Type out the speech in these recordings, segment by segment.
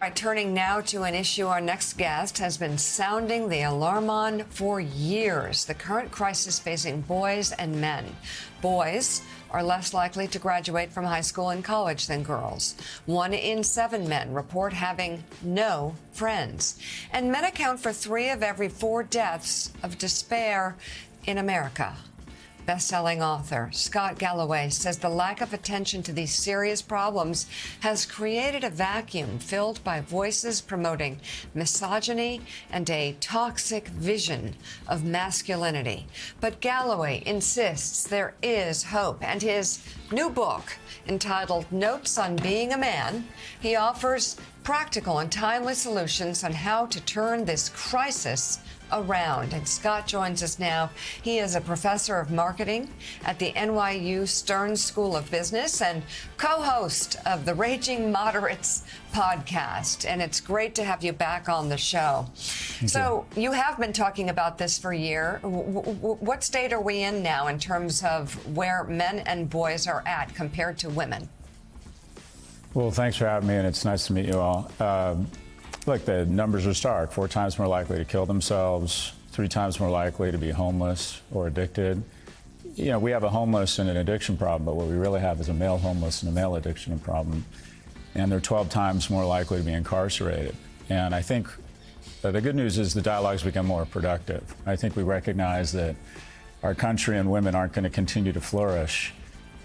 Right, turning now to an issue our next guest has been sounding the alarm on for years. The current crisis facing boys and men. Boys are less likely to graduate from high school and college than girls. 1 in 7 men report having no friends. And men account for 3 of every 4 deaths of despair in America. Best-selling author Scott Galloway says the lack of attention to these serious problems has created a vacuum filled by voices promoting misogyny and a toxic vision of masculinity. But Galloway insists there is hope, and his new book, entitled Notes on Being a Man, he offers practical and timely solutions on how to turn this crisis around. And Scott joins us now. He is a professor of marketing at the NYU Stern School of Business and co-host of the Raging Moderates podcast. And it's great to have you back on the show. So you have been talking about this for a year. What state are we in now in terms of where men and boys are at compared to women? Well, thanks for having me, and it's nice to meet you all. Look, the numbers are stark. 4 times more likely to kill themselves, 3 times more likely to be homeless or addicted. You know, we have a homeless and an addiction problem, but what we really have is a male homeless and a male addiction problem. And they're 12 times more likely to be incarcerated. And I think the good news is the dialogue's become more productive. I think we recognize that our country and women aren't going to continue to flourish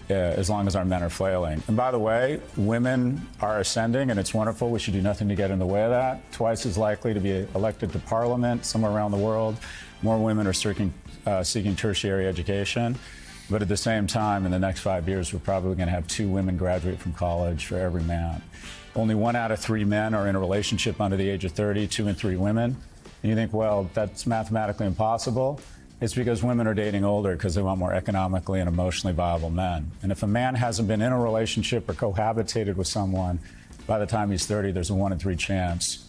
as long as our men are flailing. And by the way, women are ascending, and it's wonderful. We should do nothing to get in the way of that. Twice as likely to be elected to parliament somewhere around the world. More women are seeking tertiary education. But at the same time, in the next 5 years, we're probably going to have 2 women graduate from college for every man. Only 1 out of 3 men are in a relationship under the age of 30, 2 in 3 women. And you think, well, that's mathematically impossible. It's because women are dating older because they want more economically and emotionally viable men. And if a man hasn't been in a relationship or cohabitated with someone by the time he's 30, there's a 1 in 3 chance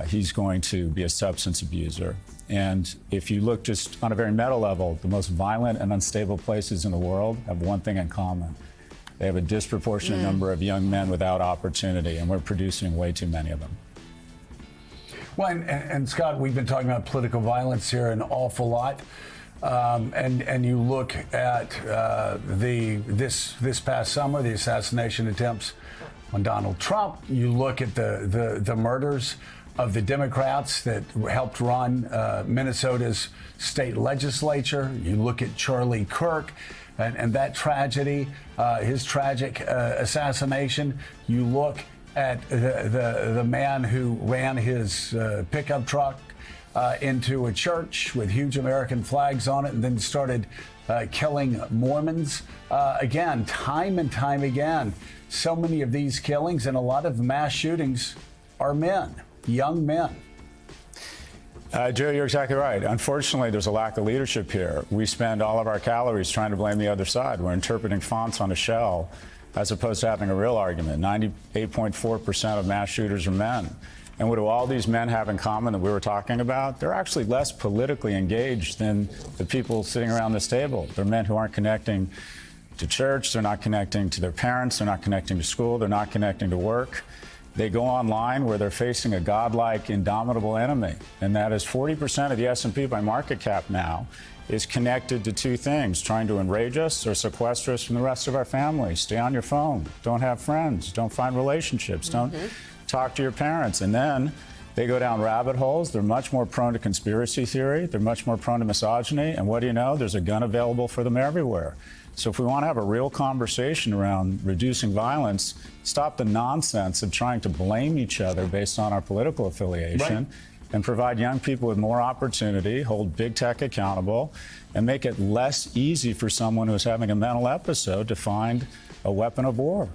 he's going to be a substance abuser. And if you look just on a very meta level, the most violent and unstable places in the world have one thing in common. They have a disproportionate number of young men without opportunity, and we're producing way too many of them. Well, and Scott, we've been talking about political violence here an awful lot, and you look at this past summer, the assassination attempts on Donald Trump. You look at the murders of the Democrats that helped run Minnesota's state legislature. You look at Charlie Kirk and that tragedy, his tragic assassination. You look at the man who ran his pickup truck into a church with huge American flags on it and then started killing Mormons. Again, time and time again, so many of these killings and a lot of mass shootings are men, young men. Joe, you're exactly right. Unfortunately, there's a lack of leadership here. We spend all of our calories trying to blame the other side. We're interpreting fonts on a shell as opposed to having a real argument. 98.4% of mass shooters are men. And what do all these men have in common that we were talking about? They're actually less politically engaged than the people sitting around this table. They're men who aren't connecting to church, they're not connecting to their parents, they're not connecting to school, they're not connecting to work. They go online where they're facing a godlike, indomitable enemy. And that is 40% of the S&P by market cap now is connected to 2 things: trying to enrage us or sequester us from the rest of our family. Stay on your phone. Don't have friends. Don't find relationships. Don't talk to your parents. And then they go down rabbit holes. They're much more prone to conspiracy theory. They're much more prone to misogyny. And what do you know? There's a gun available for them everywhere. So if we want to have a real conversation around reducing violence, stop the nonsense of trying to blame each other based on our political affiliation. Right. And provide young people with more opportunity, hold big tech accountable, and make it less easy for someone who's having a mental episode to find a weapon of war.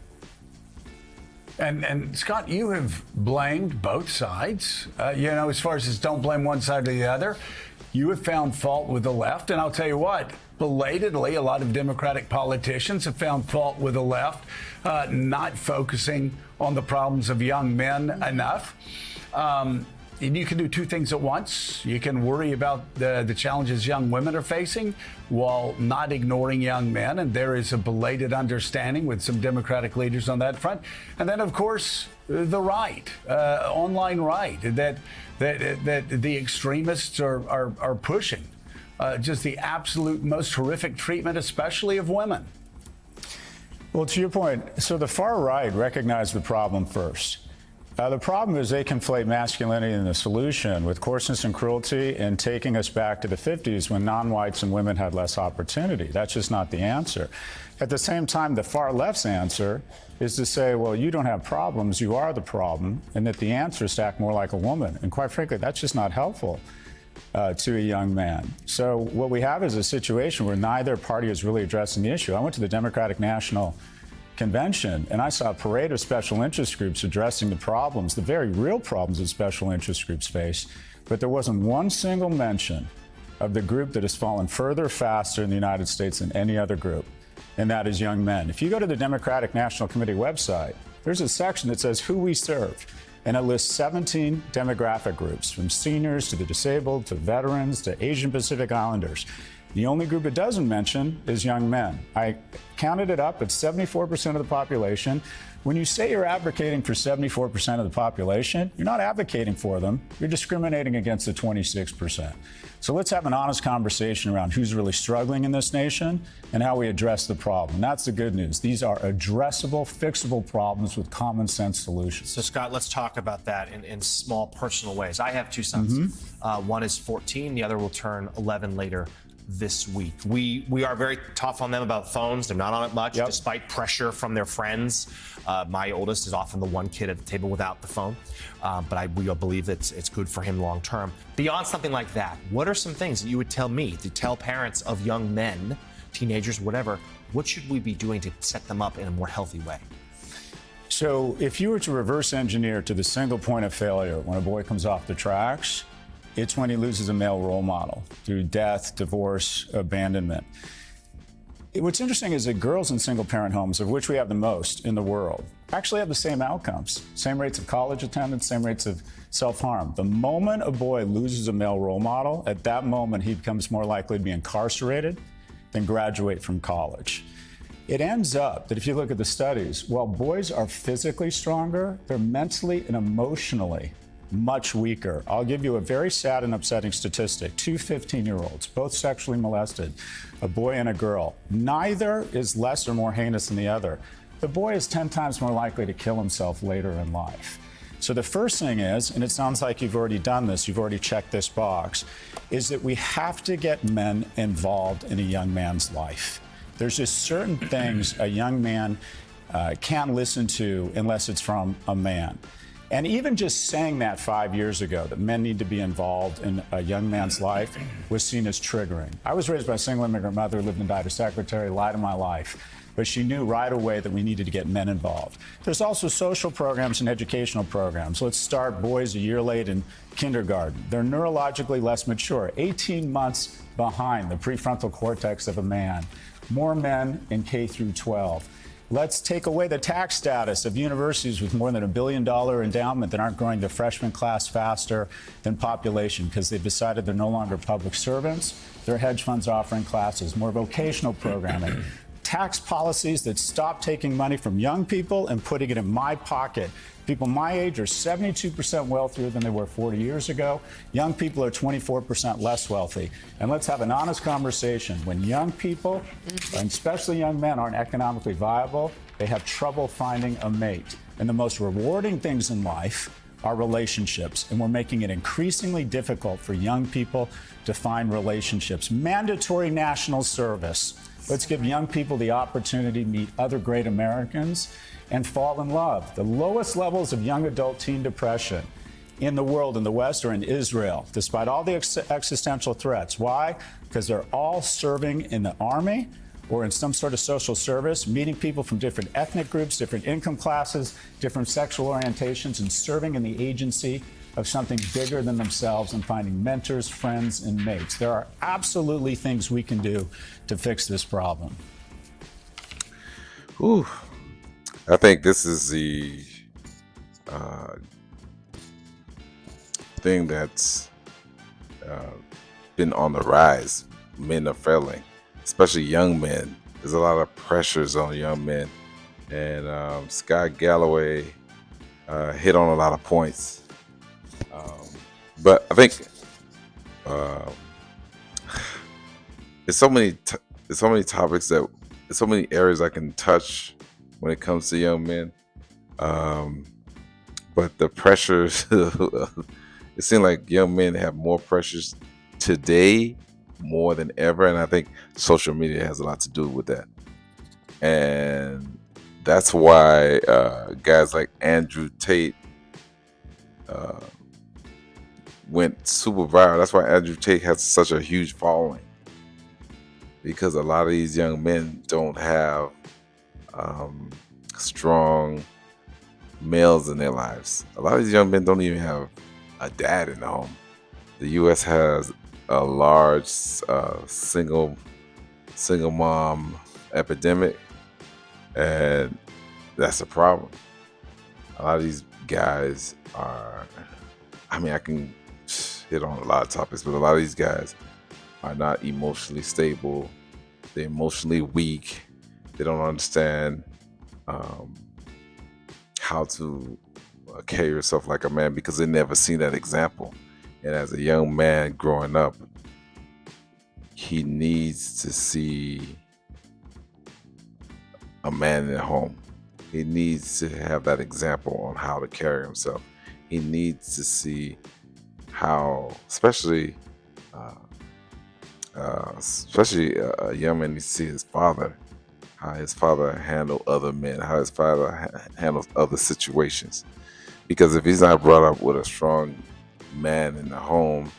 And Scott, you have blamed both sides, as far as don't blame one side or the other. You have found fault with the left, and I'll tell you what, belatedly, a lot of Democratic politicians have found fault with the left, not focusing on the problems of young men enough. you can do two things at once. You can worry about the challenges young women are facing while not ignoring young men. And there is a belated understanding with some Democratic leaders on that front. And then, of course, the right, online right, that the extremists are pushing. Just the absolute most horrific treatment, especially of women. Well, to your point, so the far right recognized the problem first. The problem is they conflate masculinity and the solution with coarseness and cruelty and taking us back to the 50s when non-whites and women had less opportunity. That's just not the answer. At the same time, the far left's answer is to say, well, you don't have problems, you are the problem, and that the answer is to act more like a woman. And quite frankly, that's just not helpful to a young man. So what we have is a situation where neither party is really addressing the issue. I went to the Democratic National Convention, and I saw a parade of special interest groups addressing the problems, the very real problems that special interest groups face, but there wasn't one single mention of the group that has fallen further faster in the United States than any other group, and that is young men. If you go to the Democratic National Committee website, there's a section that says who we serve, and it lists 17 demographic groups, from seniors to the disabled to veterans to Asian Pacific Islanders. The only group it doesn't mention is young men. I counted it up, it's 74% of the population. When you say you're advocating for 74% of the population, you're not advocating for them, you're discriminating against the 26%. So let's have an honest conversation around who's really struggling in this nation and how we address the problem. That's the good news. These are addressable, fixable problems with common sense solutions. So, Scott, let's talk about that in small personal ways. I have two sons. One is 14, the other will turn 11 later this week. We are very tough on them about phones. They're not on it much, despite pressure from their friends. My oldest is often the one kid at the table without the phone, but we believe that it's good for him long term. Beyond something like that, what are some things that you would tell me to tell parents of young men, teenagers, whatever, what should we be doing to set them up in a more healthy way? So if you were to reverse engineer to the single point of failure when a boy comes off the tracks, it's when he loses a male role model through death, divorce, abandonment. What's interesting is that girls in single-parent homes, of which we have the most in the world, actually have the same outcomes, same rates of college attendance, same rates of self-harm. The moment a boy loses a male role model, at that moment he becomes more likely to be incarcerated than graduate from college. It ends up that if you look at the studies, while boys are physically stronger, they're mentally and emotionally much weaker. I'll give you a very sad and upsetting statistic. Two 15-year-olds, both sexually molested, a boy and a girl. Neither is less or more heinous than the other. The boy is 10 times more likely to kill himself later in life. So the first thing is, and it sounds like you've already done this, you've already checked this box, is that we have to get men involved in a young man's life. There's just certain things a young man can't listen to unless it's from a man. And even just saying that 5 years ago, that men need to be involved in a young man's life, was seen as triggering. I was raised by a single immigrant mother who lived and died a secretary, lied in my life. But she knew right away that we needed to get men involved. There's also social programs and educational programs. Let's start boys a year late in kindergarten. They're neurologically less mature, 18 months behind the prefrontal cortex of a man. More men in K through 12. Let's take away the tax status of universities with more than $1 billion endowment that aren't growing the freshman class faster than population because they've decided they're no longer public servants. They're hedge funds offering classes, more vocational programming. Tax policies that stop taking money from young people and putting it in my pocket. People my age are 72% wealthier than they were 40 years ago. Young people are 24% less wealthy. And let's have an honest conversation. When young people, and especially young men, aren't economically viable, they have trouble finding a mate. And the most rewarding things in life are relationships. And we're making it increasingly difficult for young people to find relationships. Mandatory national service. Let's give young people the opportunity to meet other great Americans and fall in love. The lowest levels of young adult teen depression in the world, in the West, are in Israel, despite all the existential threats. Why? Because they're all serving in the army or in some sort of social service, meeting people from different ethnic groups, different income classes, different sexual orientations, and serving in the agency of something bigger than themselves and finding mentors, friends, and mates. There are absolutely things we can do to fix this problem. Ooh, I think this is the thing that's been on the rise. Men are failing, especially young men. There's a lot of pressures on young men, and Scott Galloway hit on a lot of points. But I think uh, there's so many topics that there's so many areas I can touch when it comes to young men. But the pressures, it seems like young men have more pressures today more than ever, and I think social media has a lot to do with that. And that's why guys like Andrew Tate went super viral. That's why Andrew Tate has such a huge following, because a lot of these young men don't have strong males in their lives. A lot of these young men don't even have a dad in the home. The U.S. has a large single mom epidemic, and that's a problem. A lot of these guys are, I mean, I can hit on a lot of topics, but a lot of these guys are not emotionally stable. They're emotionally weak. They don't understand how to carry yourself like a man, because they never seen that example. And as a young man growing up, he needs to see a man at home. He needs to have that example on how to carry himself. He needs to see how, especially a young man needs to see his father, how his father handled other men, how his father handles other situations. Because if he's not brought up with a strong man in the home,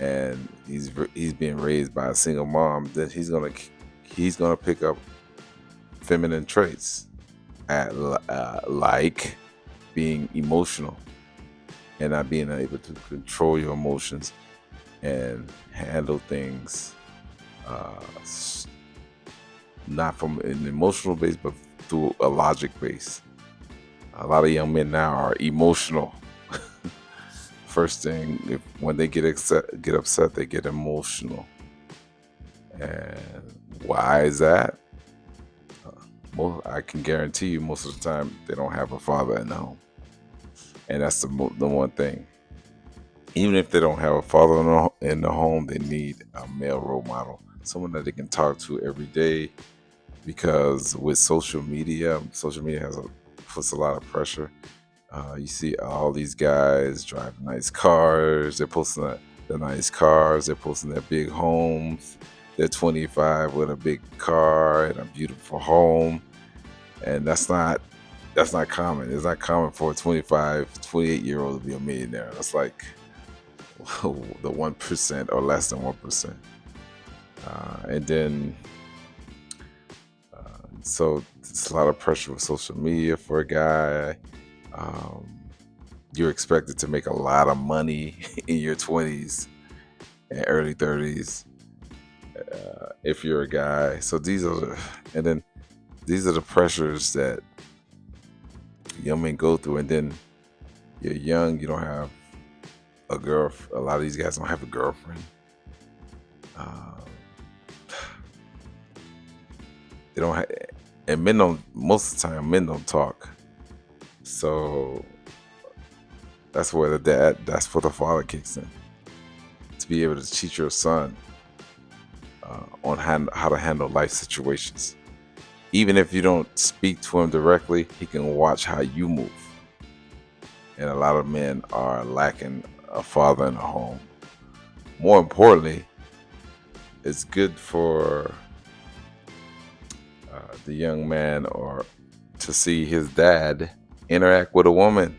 and he's being raised by a single mom, then he's gonna pick up feminine traits, like being emotional and not being able to control your emotions and handle things not from an emotional base, but through a logic base. A lot of young men now are emotional. First thing, when they get upset, they get emotional. And why is that? I can guarantee you, most of the time, they don't have a father in the home, and that's the one thing. Even if they don't have a father in the home, they need a male role model, someone that they can talk to every day. Because with social media puts a lot of pressure. You see all these guys driving nice cars. They're posting the nice cars. They're posting their big homes. They're 25 with a big car and a beautiful home. And that's not common. It's not common for a 25, 28-year-old to be a millionaire. That's like the 1% or less than 1%. And then, so it's a lot of pressure with social media for a guy. You're expected to make a lot of money in your 20s and early 30s if you're a guy. So these are the pressures that young men go through. And then you're young, you don't have a girlfriend. A lot of these guys don't have a girlfriend. They don't have, and men don't. Most of the time, men don't talk. So that's where that's where the father kicks in, to be able to teach your son on how to handle life situations. Even if you don't speak to him directly, he can watch how you move. And a lot of men are lacking a father in the home. More importantly, it's good for the young man or to see his dad interact with a woman,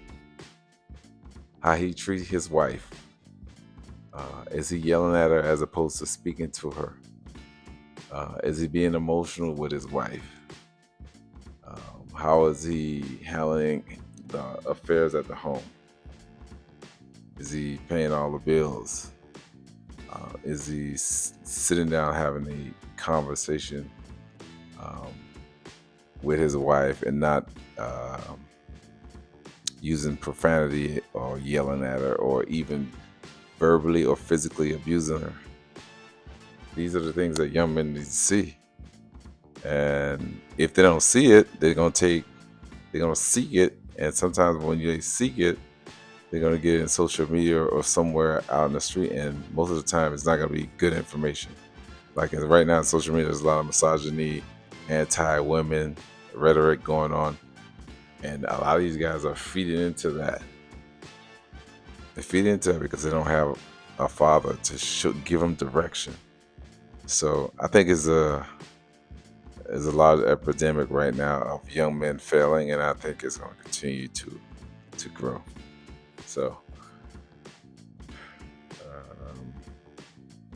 how he treats his wife. Is he yelling at her as opposed to speaking to her? Is he being emotional with his wife? How is he handling the affairs at the home? Is he paying all the bills? Is he sitting down having a conversation with his wife and not using profanity or yelling at her or even verbally or physically abusing her. These are the things that young men need to see. And if they don't see it, they're gonna seek it. And sometimes when they seek it, they're gonna get it in social media or somewhere out in the street. And most of the time, it's not gonna be good information. Like right now in social media, there's a lot of misogyny, anti-women rhetoric going on. And a lot of these guys are feeding into that. They feed into it because they don't have a father to give them direction. So I think there's a lot of epidemic right now of young men failing, and I think it's going to continue to grow. So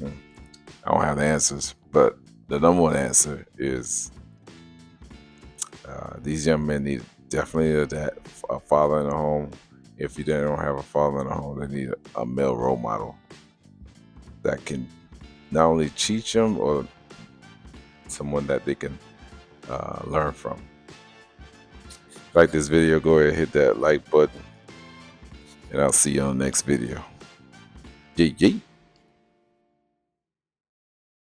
I don't have the answers, but the number one answer is these young men need definitely a father in the home. If they don't have a father in the home, they need a male role model that can not only teach them or someone that they can learn from. Like this video, go ahead and hit that like button, and I'll see you on the next video. Yeet, yeet.